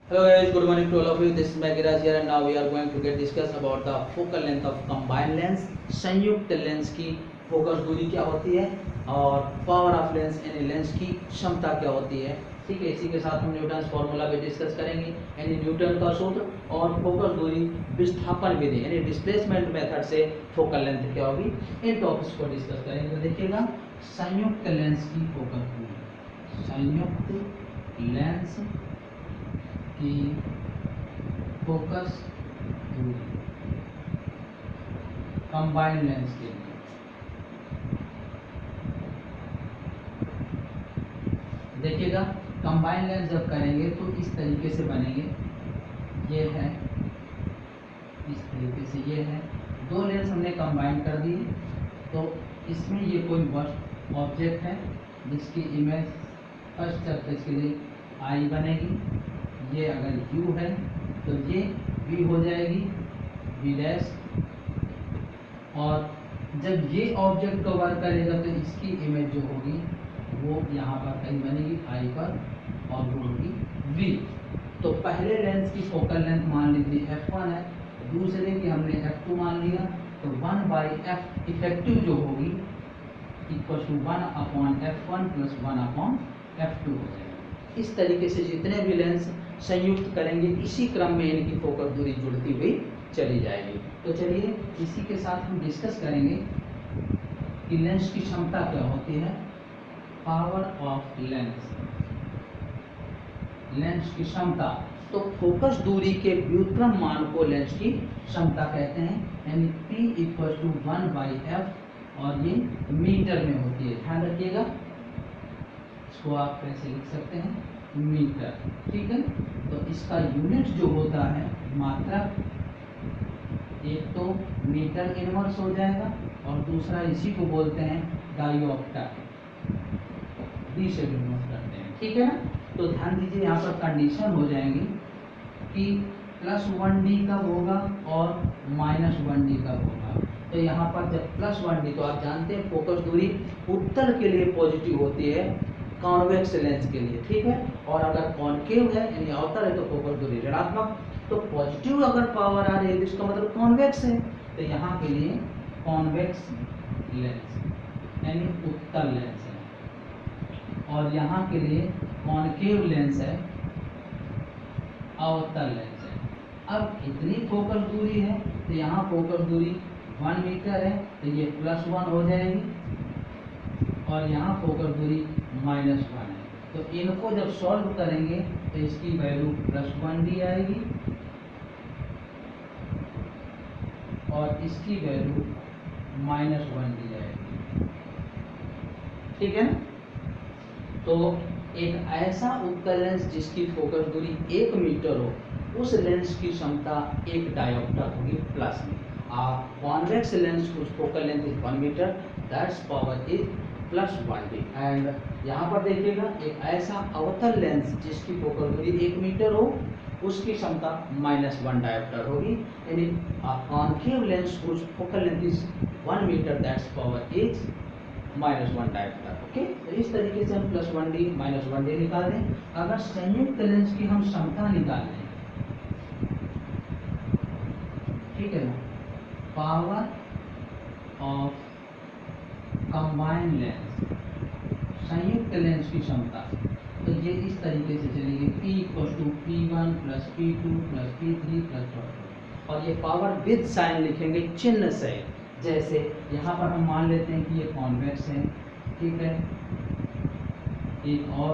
Hello guys, good morning to all of you. This is Magiraj here and now we are going to get discuss about the focal length of combined lens. संयुक्त lens की focus दूरी क्या होती है और power of lens यानी lens की क्षमता क्या होती है। ठीक है, इसी के साथ हम न्यूटन फॉर्मूला भी डिस्कस करेंगे यानी न्यूटन का सूत्र और फोकस दूरी विस्थापन विधि यानी डिस्प्लेसमेंट मेथड से फोकल लेंथ क्या होगी, इन टॉपिक्स को डिस्कस करेंगे। तो देखिएगा, संयुक्त लेंस की फोकस दूरी, संयुक्त लेंस की फोकस दूरी कंबाइंड लेंस के लिए। देखिएगा, कंबाइंड लेंस जब करेंगे तो इस तरीके से बनेंगे। ये है इस तरीके से, ये है दो लेंस हमने कंबाइन कर दिए। तो इसमें ये कोई बस्ट ऑब्जेक्ट है जिसकी इमेज फर्स्ट चलते इसके लिए आई बनेगी। ये अगर u है तो ये v हो जाएगी, v डैश। और जब ये ऑब्जेक्ट कवर करेगा तो इसकी इमेज जो होगी वो यहाँ पर कहीं बनेगी I पर और वो होगी v। तो पहले लेंस की फोकल लेंथ मान लीजिए f1 है, दूसरे की हमने f2 मान लिया। तो 1/f इफेक्टिव जो होगी equal to 1/f1 plus 1/f2 हो जाएगा। इस तरीके से जितने भी लेंस संयुक्त करेंगे इसी क्रम में इनकी फोकस दूरी जुड़ती हुई चली जाएगी। तो चलिए इसी के साथ हम डिस्कस करेंगे कि लेंस की क्षमता क्या होती है। पावर ऑफ लेंस, लेंस की क्षमता। तो फोकस दूरी के व्युत्क्रम मान को लेंस की क्षमता कहते हैं, यानी P इक्वल टू 1/f और ये मीटर में होती है। ध्यान रखिएगा, इसको आप कैसे लिख सकते हैं, मीटर। ठीक है, तो इसका यूनिट जो होता है मात्रक, एक तो मीटर इनवर्स हो जाएगा और दूसरा इसी को बोलते हैं डायोप्टर, डी से इनवर्स करते हैं। ठीक है ना, तो ध्यान दीजिए यहाँ पर कंडीशन हो जाएंगी कि +1D कब होगा और -1D कब होगा। तो यहाँ पर जब +1D, तो आप जानते हैं फोकस दूरी उत्तल के लिए पॉजिटिव होती है, कॉन्वेक्स लेंस के लिए। ठीक है, और अगर कॉन्केव है यानी अवतल है तो फोकस दूरी ऋणात्मक। तो पॉजिटिव अगर पावर आ रही है तो इसका मतलब कॉन्वेक्स है। तो यहाँ के लिए कॉन्वेक्स लेंस यानी उत्तल लेंस है, और यहाँ के लिए कॉन्केव लेंस है, अवतल लेंस है। अब इतनी फोकस दूरी है तो यहाँ फोकस दूरी 1 मीटर है तो ये +1 हो जाएगी, और यहाँ फोकस दूरी -1 है। तो इनको जब सॉल्व करेंगे तो इसकी वैल्यू +1D आएगी और इसकी वैल्यू -1D आएगी। ठीक है ना, तो एक ऐसा उत्तल लेंस जिसकी फोकस दूरी 1 मीटर हो, उस लेंस की क्षमता 1 डायोप्टर होगी प्लस में। Convex lens whose focal length is 1 metre, that's power is +1D। And यहाँ पर देखिएगा, एक ऐसा अवतल लेंस जिसकी फोकल दूरी 1 मीटर हो, उसकी क्षमता -1 डायोप्टर होगी। यानी concave lens whose focal length is 1 metre, that's power is -1 dioptre. Okay, तो इस तरीके से हम +1D -1D निकाल दें। अगर संयुक्त लेंस की हम क्षमता निकाल लें, ठीक है ना, पावर ऑफ कंबाइंड लेंस, संयुक्त लेंस की क्षमता, तो ये इस तरीके से चलेगी P equal to P1 plus P2 plus P3 plus 4। और ये पावर विद साइन लिखेंगे, चिन्ह से। जैसे यहाँ पर हम मान लेते हैं कि ये कॉन्वेक्स है, ठीक है, एक और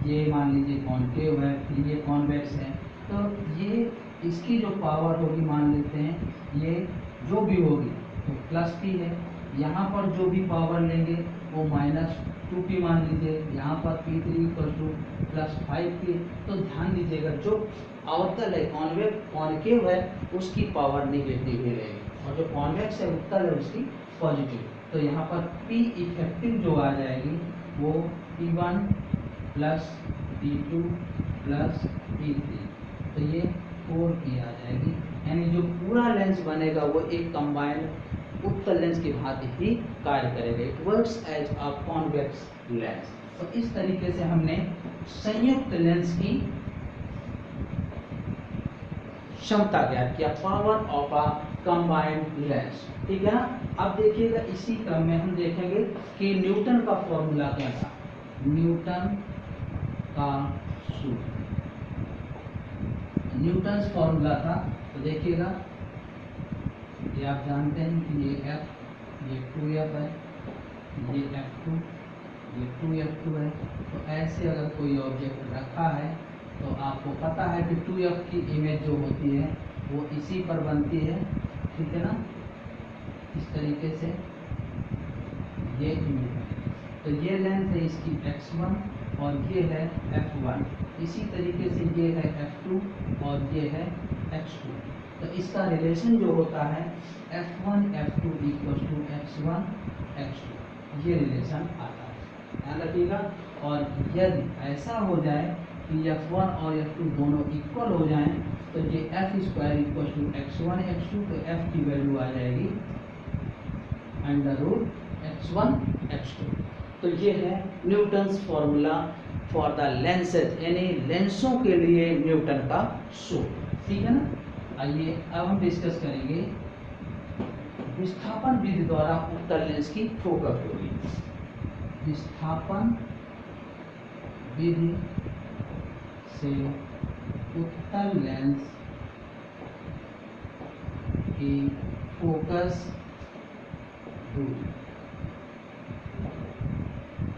ये मान लीजिए कॉन्केव है, फिर ये कॉन्वेक्स है। तो ये इसकी जो पावर होगी मान लेते हैं, ये जो भी होगी तो +P है। यहाँ पर जो भी पावर लेंगे वो -2P मान लीजिए, यहाँ पर P3 इक्वल टू +5P। तो ध्यान दीजिएगा, जो अवतल है कॉन्केव है उसकी पावर निगेटिव ही रहेगी, और जो कॉन्वेक्स है उत्तल है उसकी पॉजिटिव। तो यहाँ पर P इफेक्टिव जो आ जाएगी वो P1 plus P2 plus P3, तो ये 4P आ जाएगी। यानी जो पूरा लेंस बनेगा वो एक कंबाइंड उत्तल लेंस की भांति ही कार्य करेगा। It works as a convex lens. तो इस तरीके से हमने संयुक्त लेंस की क्षमता ज्ञात किया, power of a combined lens, ठीक है ना। अब देखिएगा इसी क्रम में हम देखेंगे कि न्यूटन का फॉर्मूला क्या था, न्यूटन का सूत्र, न्यूटन फॉर्मूला था। तो देखिएगा ये आप जानते हैं कि ये F, ये 2F है, ये F2, ये 2F2 है। तो ऐसे अगर कोई ऑब्जेक्ट रखा है तो आपको पता है कि 2F की इमेज जो होती है वो इसी पर बनती है, ठीक है ना, इस तरीके से ये इमेज है। तो ये लेंथ है इसकी x1 और ये है f1, इसी तरीके से ये है f2 और ये है x2। तो इसका रिलेशन जो होता है f1 f2 equal to x1 x2, ये रिलेशन आता है, ध्यान रखिएगा। और यदि ऐसा हो जाए कि f1 और f2 दोनों इक्वल हो जाएं तो ये f square equal to x1 x2, तो f की वैल्यू आ जाएगी √x1 x2। तो ये है Newton's formula for the lenses, यानी लेंसों के लिए न्यूटन का सूत्र, ठीक है ना। आइए अब हम डिस्कस करेंगे विस्थापन विधि द्वारा उत्तल लेंस की फोकस दूरी। विस्थापन विधि से उत्तल लेंस की फोकस दूरी,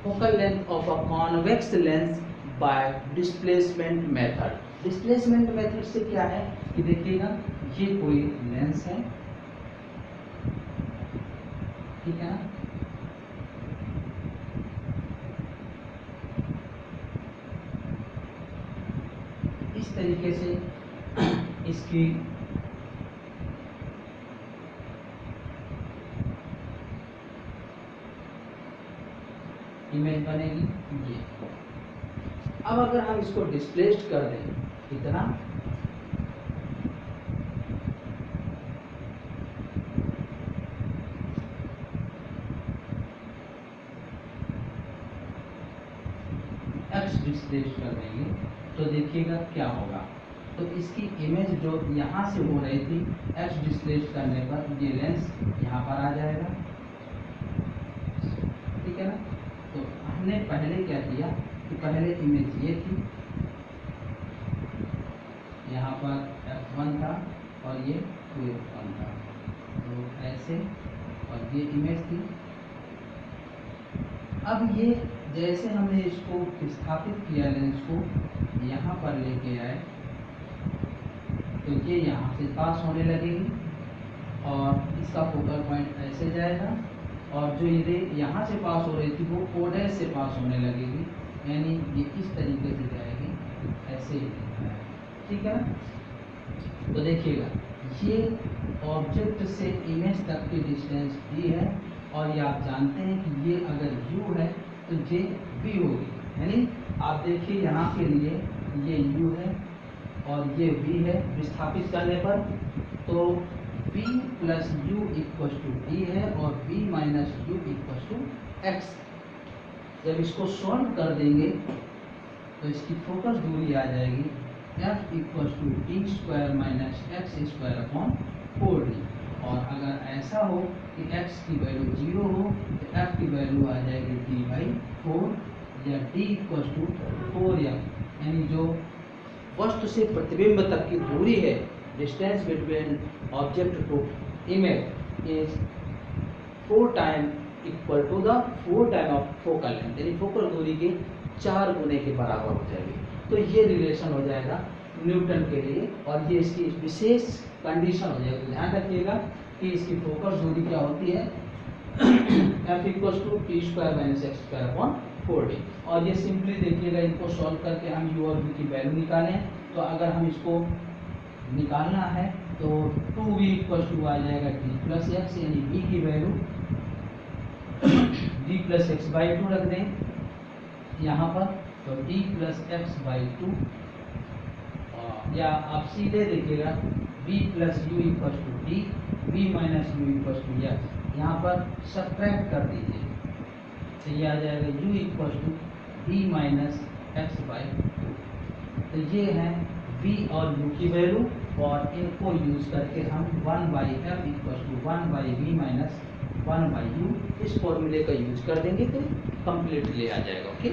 focal length of a convex lens by displacement method। Displacement method से क्या है कि देखिएगा ये कोई लेंस है, ठीक है ना, इस तरीके से इसकी इमेज बनेगी ये। अब अगर हम इसको डिस्प्लेस्ड कर दें कितना, x डिस्प्लेस्ड कर देंगे तो देखिएगा क्या होगा। तो इसकी इमेज जो यहाँ से हो रही थी x डिस्प्लेस्ड करने पर ये लेंस यहाँ पर आ जाएगा, ठीक है ना। तो हमने पहले क्या किया कि पहले इमेज ये थी, यहाँ पर f1 था और ये 2f1 था, तो ऐसे, और ये इमेज थी। अब ये जैसे हमने इसको विस्थापित किया लेंस को यहाँ पर लेके आए तो ये यहाँ से पास होने लगेगी और इसका फोकल पॉइंट ऐसे जाएगा, और जो ये यहाँ से पास हो रही थी वो o' से पास होने लगेगी, यानी ये इस तरीके से जाएगी, ऐसे ही, ठीक है ना। तो देखिएगा ये ऑब्जेक्ट से इमेज तक की डिस्टेंस d है, और ये आप जानते हैं कि ये अगर u है तो ये v होगी, यानी आप देखिए यहाँ के लिए ये u है और ये v है। विस्थापित करने पर तो v plus u equal to d है और v minus u equal to x। जब इसको सॉल्व कर देंगे तो इसकी फोकस दूरी आ जाएगी f equal to D square minus X square upon 4d। और अगर ऐसा हो कि x की वैल्यू 0 हो तो f की वैल्यू आ जाएगी d/4, या d इक्वल टू 4f, यानी जो वस्तु से प्रतिबिंब तक की दूरी है, distance between object to image is 4 time equal to the 4 time of focal length, यानी फोकल दूरी के 4 गुने के बराबर हो जाएगी। तो ये रिलेशन हो जाएगा न्यूटन के लिए, और ये इसकी विशेष कंडीशन हो जाएगी। ध्यान रखिएगा कि इसकी फोकस दूरी क्या होती है, f equal to T square minus X square upon 4d। और ये सिंपली देखिएगा, इनको सॉल्व करके हम u और v की वैल्यू निकालें, तो अगर हम इसको निकालना है तो 2v इक्वल टू आ जाएगा d प्लस एक्स, यानी v की value d plus x by 2 रख दें यहाँ पर, तो d प्लस एक्स बाई 2, या आप सीधे देखिएगा v plus U equal to D, v minus U equal to X, यहाँ पर सब्ट्रैक्ट कर दीजिए तो ये आ जाएगा u equal to d minus X by 2। तो ये है v और u की वैल्यू, और इनको यूज करके हम 1/f = 1/v - 1/u इस फॉर्मूले का यूज कर देंगे तो कंप्लीटली आ जाएगा। ओके।